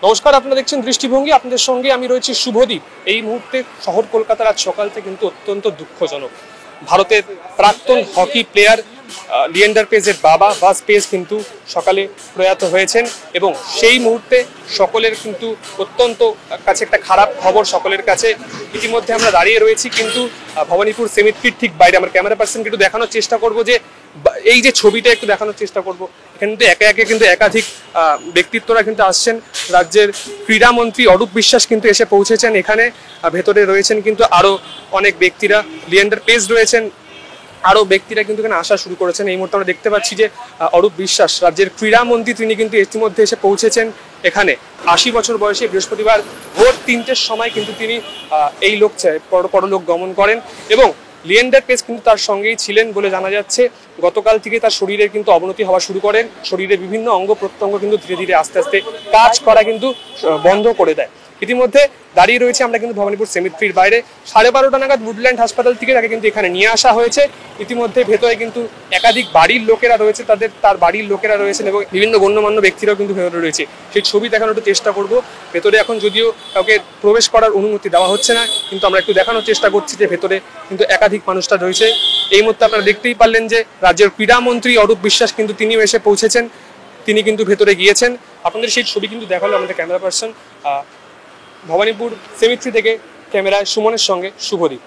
নমস্কার, আপনারা দেখছেন দৃষ্টিভঙ্গি। আপনাদের সঙ্গে আমি রয়েছি শুভদীপ। এই মুহূর্তে শহর কলকাতার আজ সকালতে কিন্তু অত্যন্ত দুঃখজনক। ভারতের প্রাক্তন হকি প্লেয়ার লিয়েন্ডার পেজের বাবা বাস পেজ কিন্তু সকালে প্রয়াত হয়েছেন এবং সেই মুহূর্তে সকলের কিন্তু অত্যন্ত কাছে একটা খারাপ খবর সকলের কাছে। ইতিমধ্যে আমরা দাঁড়িয়ে রয়েছি কিন্তু ভবানীপুর সেমিট্রির ঠিক বাইরে। আমার ক্যামেরা পার্সনকে একটু দেখানোর চেষ্টা করব যে এই যে ছবিটা একটু দেখানোর চেষ্টা করব। এখানে কিন্তু একে একে কিন্তু একাধিক ব্যক্তিত্বরা কিন্তু আসছেন। রাজ্যের ক্রীড়ামন্ত্রী অরূপ বিশ্বাস কিন্তু এসে পৌঁছেছেন এখানে। ভেতরে রয়েছেন কিন্তু আরো অনেক ব্যক্তিরা, লিয়েন্ডার পেজ রয়েছেন, আরো ব্যক্তিরা কিন্তু এখানে আসা শুরু করেছেন। এই মুহূর্তে আমরা দেখতে পাচ্ছি যে অরূপ বিশ্বাস রাজ্যের ক্রীড়ামন্ত্রী, তিনি কিন্তু ইতিমধ্যে এসে পৌঁছেছেন এখানে। 80 বছর বয়সে বৃহস্পতিবার ভোর 3টের সময় কিন্তু তিনি এই পরলোক গমন করেন এবং লিয়েন্ডার পেজ কিন্তু তার সঙ্গেই ছিলেন বলে জানা যাচ্ছে। গতকাল থেকে তার শরীরের কিন্তু অবনতি হওয়া শুরু করেন। শরীরের বিভিন্ন অঙ্গ প্রত্যঙ্গ কিন্তু ধীরে ধীরে আস্তে আস্তে কাজ করা কিন্তু বন্ধ করে দেয়। ইতিমধ্যে দাঁড়িয়ে রয়েছে আমরা কিন্তু ভবানীপুর সেমিট্রির বাইরে। 12:30 নাগাদ উডল্যান্ড হাসপাতাল থেকে তাকে কিন্তু এখানে নিয়ে আসা হয়েছে। ইতিমধ্যে ভেতরে কিন্তু একাধিক বাড়ির লোকেরা রয়েছে, তার বাড়ির লোকেরা রয়েছেন এবং বিভিন্ন গণ্যমান্য ব্যক্তিরাও কিন্তু ভেতরে রয়েছে। সেই ছবি দেখানোর একটু চেষ্টা করব। ভেতরে এখন যদিও কাউকে প্রবেশ করার অনুমতি দেওয়া হচ্ছে না, কিন্তু আমরা একটু দেখানোর চেষ্টা করছি যে ভেতরে কিন্তু একাধিক মানুষটা রয়েছে। এই মুহূর্তে আপনারা দেখতেই পারলেন যে রাজ্যের ক্রীড়ামন্ত্রী অরূপ বিশ্বাস কিন্তু তিনিও এসে পৌঁছেছেন। তিনি কিন্তু ভেতরে গিয়েছেন। আপনাদের সেই ছবি কিন্তু দেখালো আমাদের ক্যামেরা পার্সন। ভবানীপুর সেমিট্রি থেকে ক্যামেরায় সুমনের সঙ্গে শুভদীপ।